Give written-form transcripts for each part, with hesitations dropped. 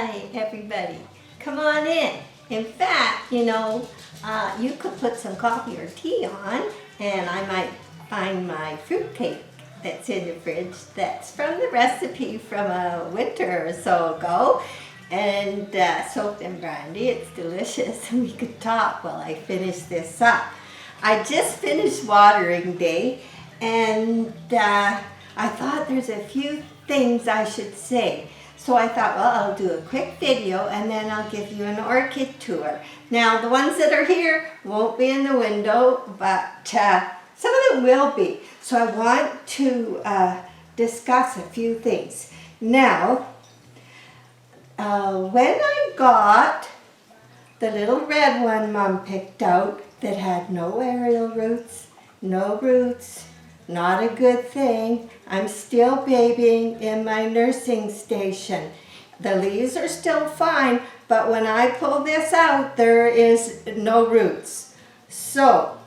Hi, everybody. Come on in. In fact, you could put some coffee or tea on, and I might find my fruitcake that's in the fridge that's from the recipe from a winter or so ago, and soaked in brandy. It's delicious, and we could talk while I finish this up. I just finished watering day, and I thought there's a few things I should say. So I thought, well, I'll do a quick video and then I'll give you an orchid tour. Now, the ones that are here won't be in the window, but some of them will be. So I want to discuss a few things. Now, when I got the little red one Mom picked out that had no aerial roots, no roots, not a good thing. I'm still babying in my nursing station. The leaves are still fine, but when I pull this out, there is no roots. So,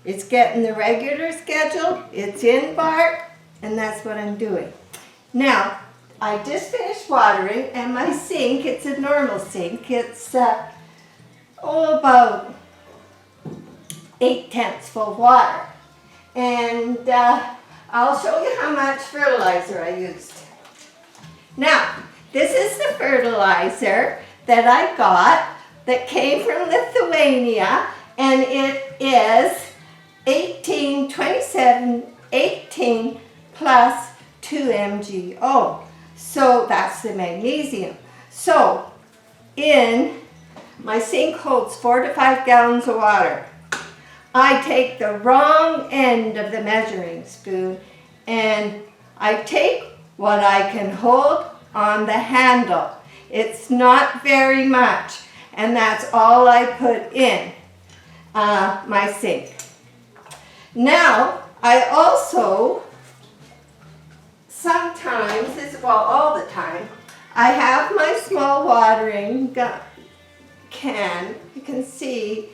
it's getting the regular schedule, it's in bark, and that's what I'm doing. Now, I just finished watering, and my sink, it's a normal sink. It's about 8/10 full of water. And I'll show you how much fertilizer I used. Now, this is the fertilizer that I got that came from Lithuania, and it is 18 plus 2 MgO. So that's the magnesium. So in my sink holds 4 to 5 gallons of water. I take the wrong end of the measuring spoon and I take what I can hold on the handle. It's not very much, and that's all I put in my sink. Now, I also sometimes, all the time, I have my small watering can. You can see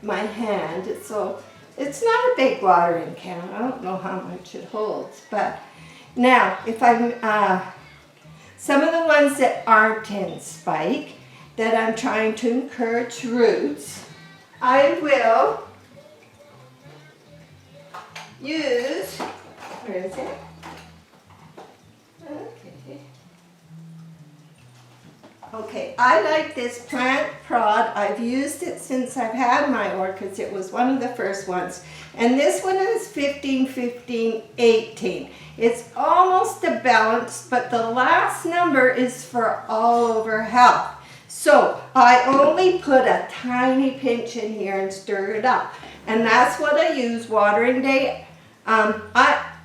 my hand, so it's not a big watering can. I don't know how much it holds, but now if I'm some of the ones that aren't in spike that I'm trying to encourage roots, I will use, where is it? Okay, I like this plant prod. I've used it since I've had my orchids. It was one of the first ones. And this one is 15, 15, 18. It's almost a balance, but the last number is for all over health. So I only put a tiny pinch in here and stir it up. And that's what I use watering day.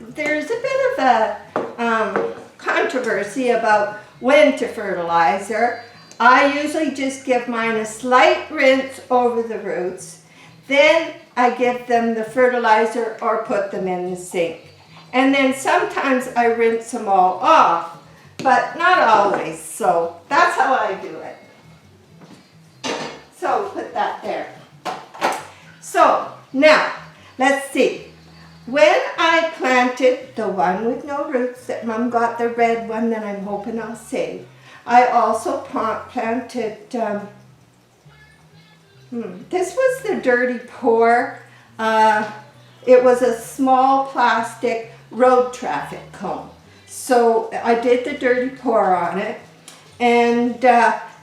There's a bit of a controversy about when to fertilizer. I usually just give mine a slight rinse over the roots. Then I give them the fertilizer or put them in the sink. And then sometimes I rinse them all off, but not always. So that's how I do it. So put that there. So now, let's see. When I planted the one with no roots that Mom got, the red one that I'm hoping I'll save, I also planted, this was the dirty pour. It was a small plastic road traffic cone. So I did the dirty pour on it, and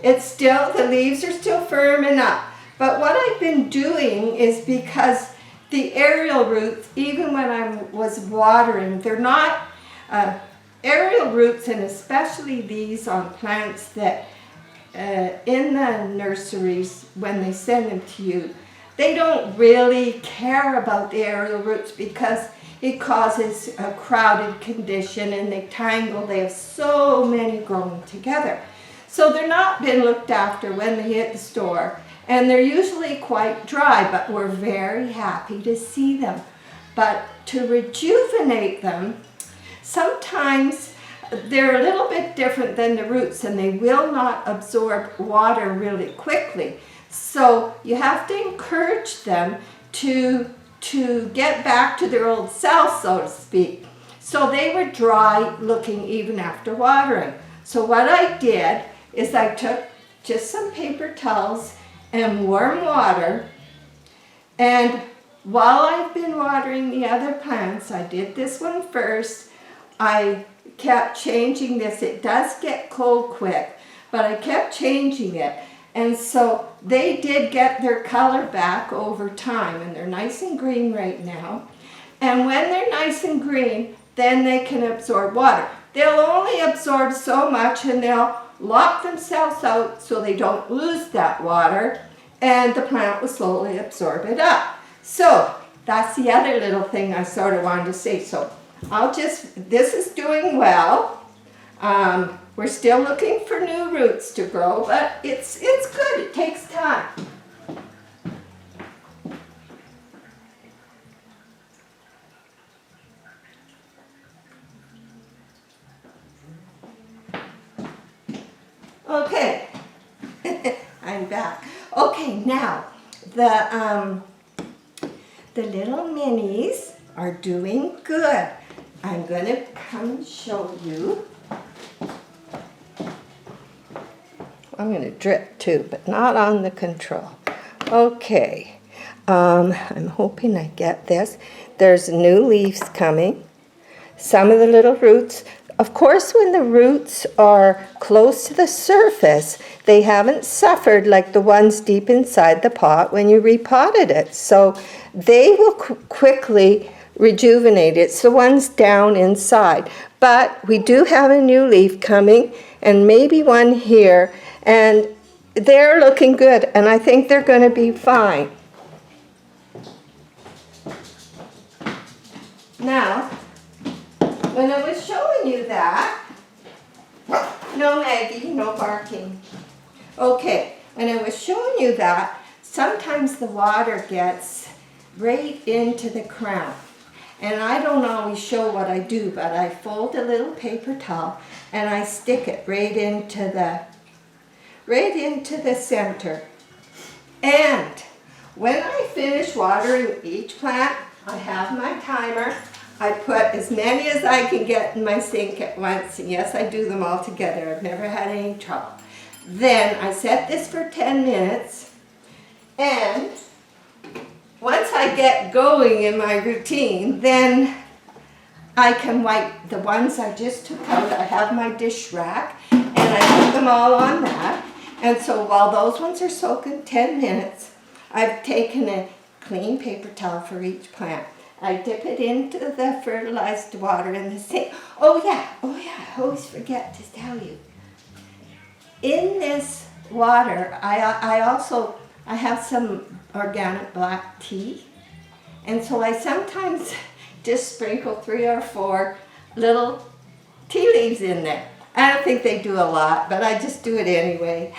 it's still, the leaves are still firming up. But what I've been doing is, because the aerial roots, even when I was watering, they're not aerial roots, and especially these on plants that in the nurseries, when they send them to you, they don't really care about the aerial roots because it causes a crowded condition and they tangle. They have so many growing together. So they're not been looked after when they hit the store. And they're usually quite dry, but we're very happy to see them. But to rejuvenate them, sometimes they're a little bit different than the roots, and they will not absorb water really quickly. So you have to encourage them to get back to their old self, so to speak. So they were dry looking even after watering. So what I did is I took just some paper towels and warm water, and while I've been watering the other plants, I did this one first. I kept changing this. It does get cold quick, but I kept changing it. And so they did get their color back over time, and they're nice and green right now. And when they're nice and green, then they can absorb water. They'll only absorb so much, and they'll lock themselves out so they don't lose that water, and the plant will slowly absorb it up. So that's the other little thing I sort of wanted to say. So this is doing well. We're still looking for new roots to grow, but it's good. It takes time. Okay, I'm back. Okay, now the little minis are doing good. I'm going to come and show you. I'm going to drip too, but not on the control. Okay, I'm hoping I get this. There's new leaves coming. Some of the little roots, of course, when the roots are close to the surface, they haven't suffered like the ones deep inside the pot when you repotted it. So they will quickly rejuvenate. It's the ones down inside. But we do have a new leaf coming, and maybe one here, and they're looking good, and I think they're going to be fine. Now, when I was showing you that, no Maggie, no barking. Okay, when I was showing you that, sometimes the water gets right into the crown. And I don't always show what I do, but I fold a little paper towel and I stick it right into the center. And when I finish watering each plant, I have my timer. I put as many as I can get in my sink at once, and yes, I do them all together. I've never had any trouble. Then I set this for 10 minutes, and once I get going in my routine, then I can wipe the ones I just took out. I have my dish rack, and I put them all on that. And so while those ones are soaking 10 minutes, I've taken a clean paper towel for each plant. I dip it into the fertilized water in the sink. Oh yeah, I always forget to tell you. In this water, I have some organic black tea. And so I sometimes just sprinkle 3 or 4 little tea leaves in there. I don't think they do a lot, but I just do it anyway.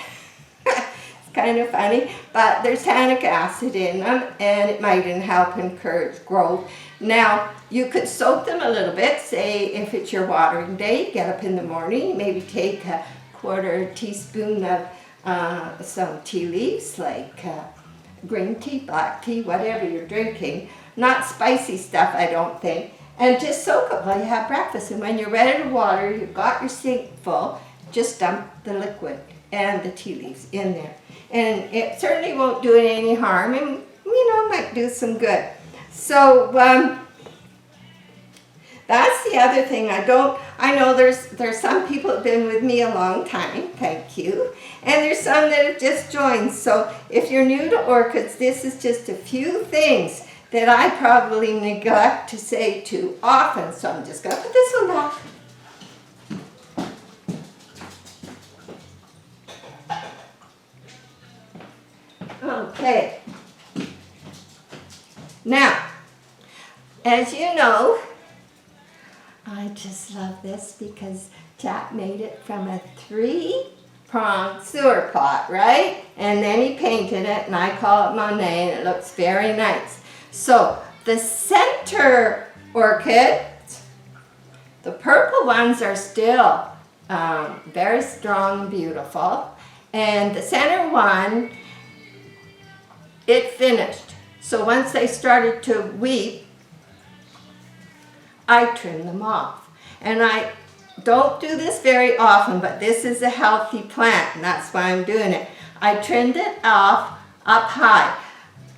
It's kind of funny, but there's tannic acid in them, and it might even help encourage growth. Now, you could soak them a little bit. Say if it's your watering day, get up in the morning, maybe take a 1/4 teaspoon of some tea leaves, like green tea, black tea, whatever you're drinking. Not spicy stuff, I don't think. And just soak it while you have breakfast. And when you're ready to water, you've got your sink full, just dump the liquid and the tea leaves in there. And it certainly won't do it any harm, and might do some good. So that's the other thing. I know there's some people that have been with me a long time, thank you, and there's some that have just joined. So if you're new to orchids, this is just a few things that I probably neglect to say too often. So I'm just going to put this one back. Okay. Now, as you know, I just love this because Jack made it from a 3-pronged sewer pot, right? And then he painted it, and I call it Monet, and it looks very nice. So the center orchids, the purple ones are still very strong and beautiful. And the center one, it finished. So once they started to weep, I trimmed them off. And I don't do this very often, but this is a healthy plant, and that's why I'm doing it. I trimmed it off up high,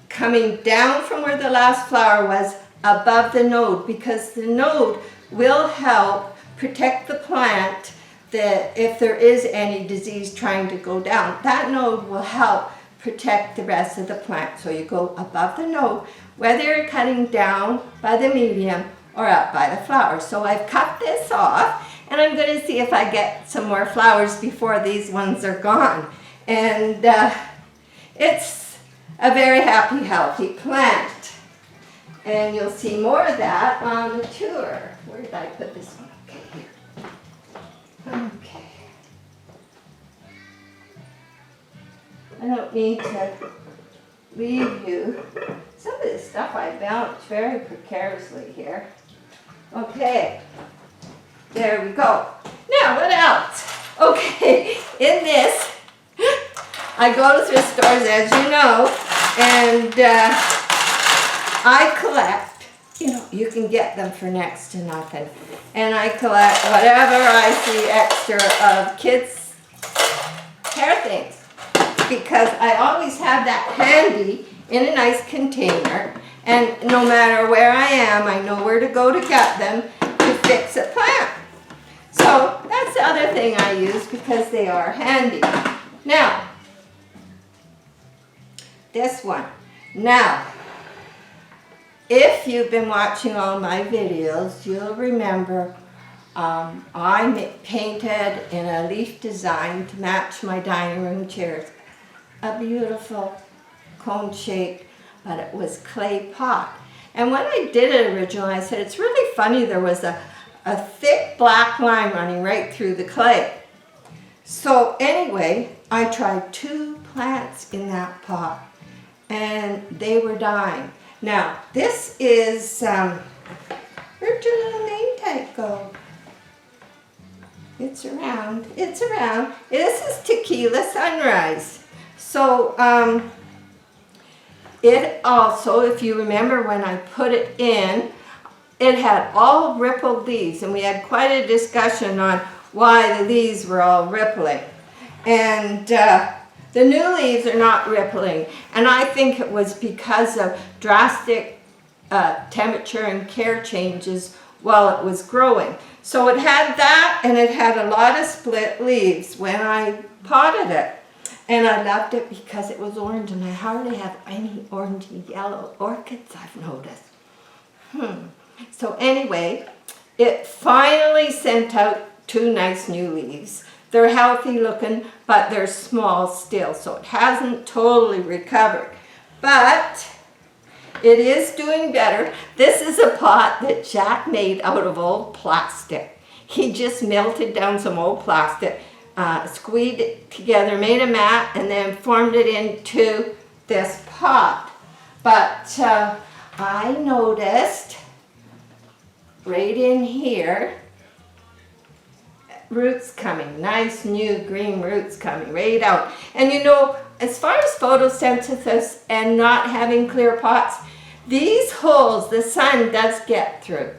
coming down from where the last flower was above the node, because the node will help protect the plant that if there is any disease trying to go down, that node will help protect the rest of the plant. So you go above the node, whether you're cutting down by the medium or up by the flower. So I've cut this off, and I'm going to see if I get some more flowers before these ones are gone. And it's a very happy, healthy plant. And you'll see more of that on the tour. Where did I put this one? Okay, here. Okay. I don't need to leave you. Some of this stuff I balanced very precariously here. Okay, there we go. Now, what else? Okay, in this, I go to thrift stores, as you know, and I collect, you can get them for next to nothing. And I collect whatever I see extra of kids' hair things, because I always have that handy in a nice container, and no matter where I am, I know where to go to get them to fix a plant. So that's the other thing I use, because they are handy. Now, this one. Now, if you've been watching all my videos, you'll remember I painted in a leaf design to match my dining room chairs. A beautiful cone-shaped, but it was clay pot. And when I did it originally, I said, it's really funny, there was a thick black line running right through the clay. So anyway, I tried 2 plants in that pot, and they were dying. Now, this is, where'd your little name tag go? It's around, it's around. This is Tequila Sunrise. So, it also, if you remember when I put it in, it had all rippled leaves, and we had quite a discussion on why the leaves were all rippling. And the new leaves are not rippling, and I think it was because of drastic temperature and care changes while it was growing. So it had that, and it had a lot of split leaves when I potted it. And I loved it because it was orange, and I hardly have any orangey yellow orchids, I've noticed. So anyway, it finally sent out 2 nice new leaves. They're healthy looking, but they're small still, so it hasn't totally recovered. But it is doing better. This is a pot that Jack made out of old plastic. He just melted down some old plastic, squeezed it together, made a mat, and then formed it into this pot. But I noticed right in here, roots coming, nice new green roots coming right out. And as far as photosynthesis and not having clear pots, these holes the sun does get through.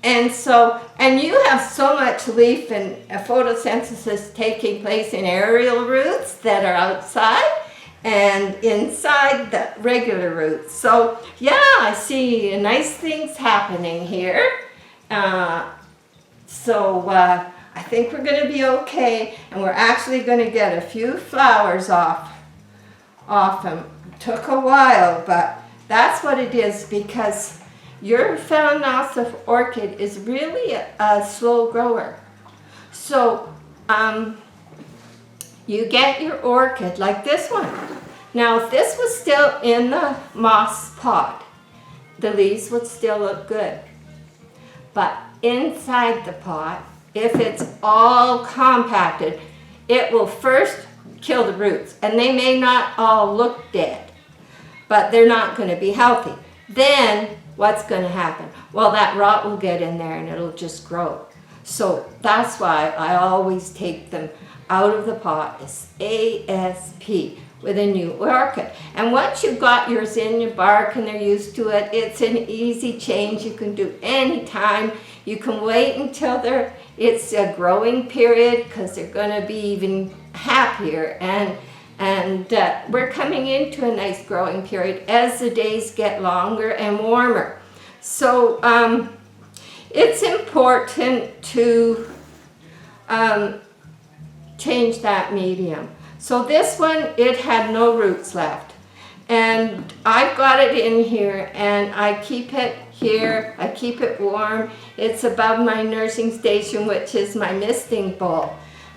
And you have so much leaf and photosynthesis taking place in aerial roots that are outside and inside the regular roots. So yeah, I see nice things happening here. So I think we're going to be okay, and we're actually going to get a few flowers off them. Took a while, but that's what it is, because your Phalaenopsis orchid is really a slow grower. So you get your orchid like this one. Now, if this was still in the moss pot, the leaves would still look good. But inside the pot, if it's all compacted, it will first kill the roots. And they may not all look dead, but they're not going to be healthy. Then what's going to happen? Well, that rot will get in there and it'll just grow. So that's why I always take them out of the pot as ASP. with a new orchid. And once you've got your zinnia bark and they're used to it, it's an easy change you can do anytime. You can wait until it's a growing period because they're going to be even happier. And we're coming into a nice growing period as the days get longer and warmer. So it's important to change that medium. So this one, it had no roots left. And I've got it in here and I keep it here. I keep it warm. It's above my nursing station, which is my misting bowl.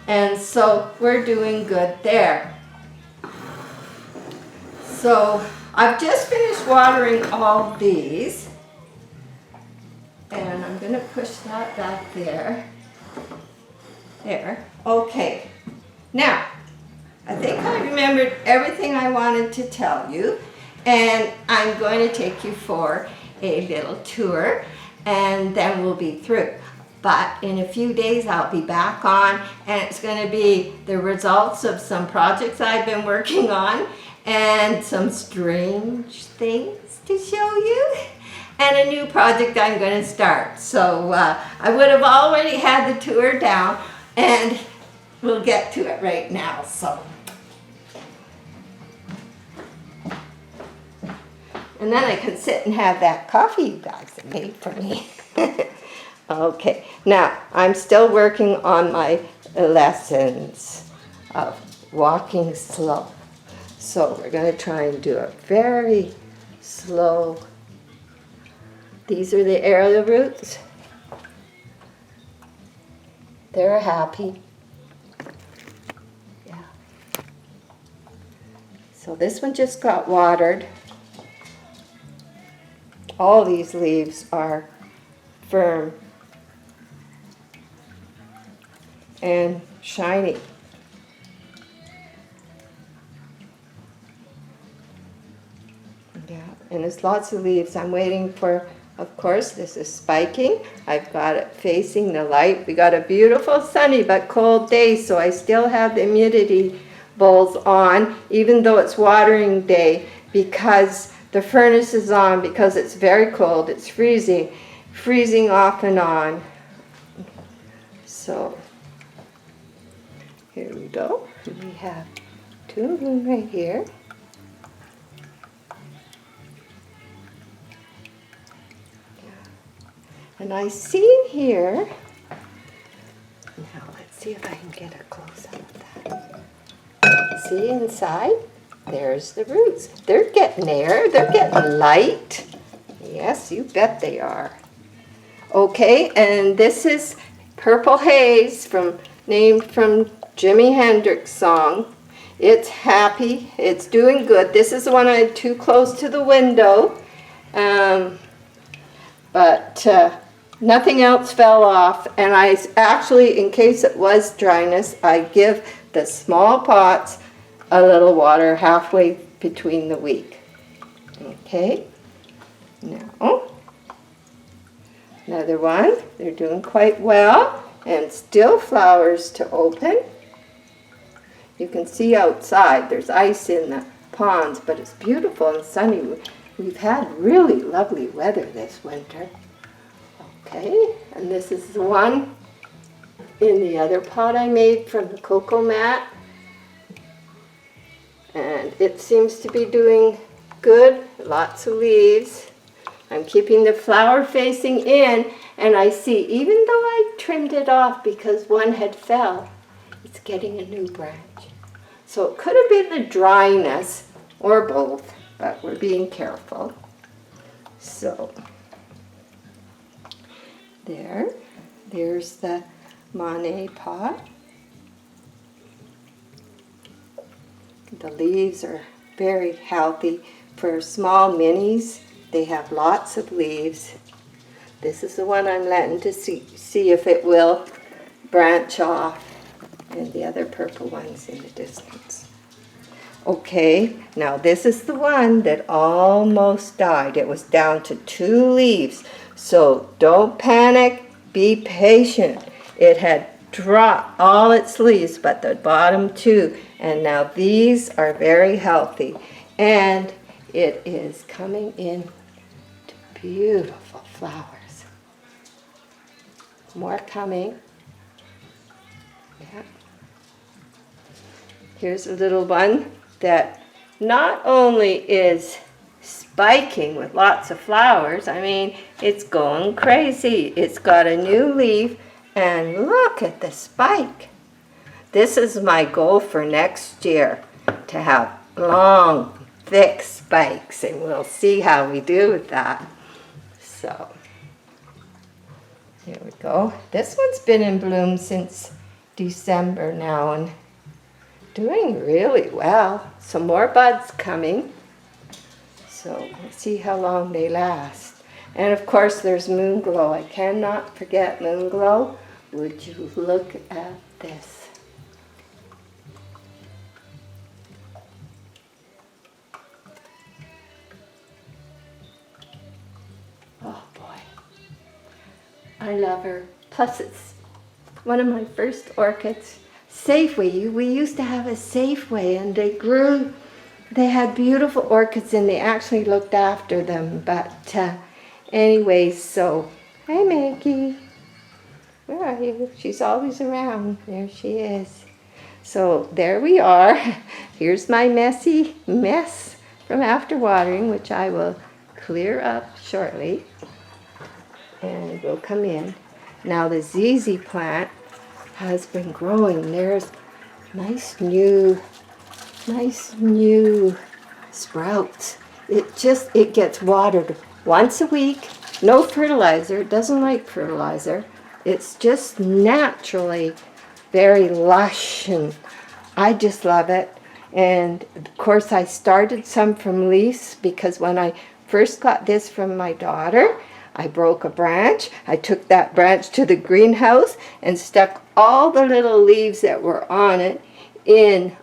And so we're doing good there. So I've just finished watering all these. And I'm going to push that back there. There. Okay. Now, I think I remembered everything I wanted to tell you, and I'm going to take you for a little tour, and then we'll be through. But in a few days I'll be back on, and it's going to be the results of some projects I've been working on, and some strange things to show you, and a new project I'm going to start. So I would have already had the tour down, and we'll get to it right now. So. And then I can sit and have that coffee you guys have made for me. Okay, now I'm still working on my lessons of walking slow. So we're going to try and do a very slow. These are the aerial roots. They're happy. Yeah. So this one just got watered. All these leaves are firm and shiny. Yeah, and there's lots of leaves. I'm waiting for, of course, this is spiking. I've got it facing the light. We got a beautiful sunny but cold day, so I still have the humidity bowls on, even though it's watering day, because the furnace is on, because it's very cold. It's freezing off and on. So here we go. We have two of them right here. And I see here, now let's see if I can get a close up of that. See inside? There's the roots. They're getting there. They're getting light. Yes, you bet they are. Okay, and this is Purple Haze, named from Jimi Hendrix song. It's happy. It's doing good. This is the one I had too close to the window. But nothing else fell off. And I actually, in case it was dryness, I give the small pots a little water halfway between the week. Okay, now another one. They're doing quite well and still flowers to open. You can see outside there's ice in the ponds, but it's beautiful and sunny. We've had really lovely weather this winter. Okay, and this is the one in the other pot I made from the cocoa mat. And it seems to be doing good, lots of leaves. I'm keeping the flower facing in, and I see, even though I trimmed it off because one had fell, it's getting a new branch. So it could have been the dryness, or both, but we're being careful. So, there's the Monet pot. The leaves are very healthy. For small minis, they have lots of leaves. This is the one I'm letting to see if it will branch off. And the other purple one's in the distance. Okay, now this is the one that almost died. It was down to 2 leaves. So don't panic, be patient. It had drop all its leaves, but the bottom two. And now these are very healthy. And it is coming in to beautiful flowers. More coming. Yeah. Here's a little one that not only is spiking with lots of flowers, I mean, it's going crazy. It's got a new leaf, and look at the spike. This is my goal for next year, to have long, thick spikes, and we'll see how we do with that. So, here we go. This one's been in bloom since December now, and doing really well. Some more buds coming. So we'll see how long they last. And of course there's moon glow. I cannot forget moon glow. Would you look at this? Oh boy. I love her. Plus it's one of my first orchids. Safeway. We used to have a Safeway, and they had beautiful orchids, and they actually looked after them. But anyways, so, hi Maggie. Where are you? She's always around. There she is. So there we are. Here's my messy mess from after watering, which I will clear up shortly. And we'll come in. Now the ZZ plant has been growing. There's nice new sprouts. It gets watered once a week. No fertilizer. It doesn't like fertilizer. It's just naturally very lush, and I just love it. And of course I started some from leaves, because when I first got this from my daughter, I broke a branch. I took that branch to the greenhouse and stuck all the little leaves that were on it in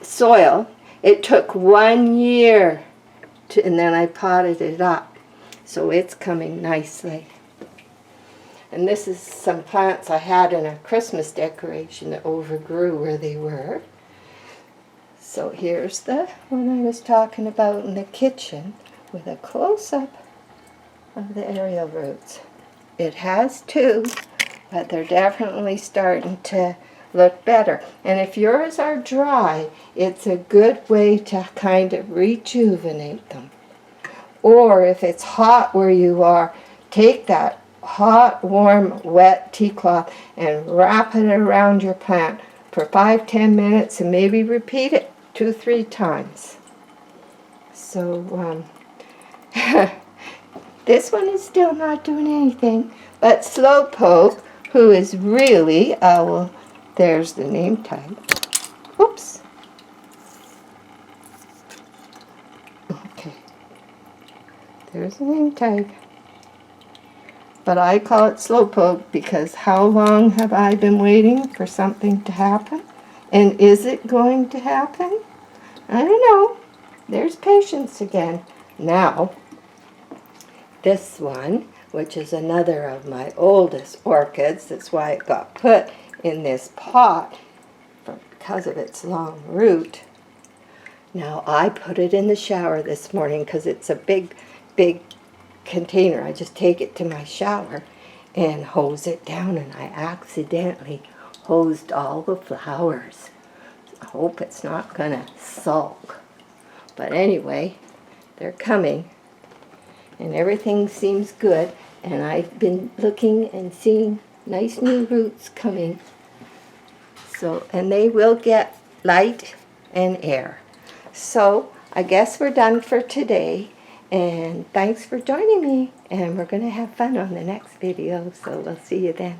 soil. It took 1 year and then I potted it up. So it's coming nicely. And this is some plants I had in a Christmas decoration that overgrew where they were. So here's the one I was talking about in the kitchen with a close-up of the aerial roots. It has two, but they're definitely starting to look better. And if yours are dry, it's a good way to kind of rejuvenate them. Or if it's hot where you are, take that hot, warm, wet tea cloth and wrap it around your plant for 5-10 minutes, and maybe repeat it 2-3 times. So this one is still not doing anything, but Slowpoke, who is really, there's the name tag. Oops. Okay. There's the name tag. But I call it Slowpoke because how long have I been waiting for something to happen? And is it going to happen? I don't know. There's patience again. Now, this one, which is another of my oldest orchids, that's why it got put in this pot because of its long root. Now, I put it in the shower this morning because it's a big container. I just take it to my shower and hose it down, and I accidentally hosed all the flowers. I hope it's not gonna sulk. But anyway, they're coming. And everything seems good, and I've been looking and seeing nice new roots coming. So, and they will get light and air. So, I guess we're done for today, and thanks for joining me, and we're going to have fun on the next video, so we'll see you then.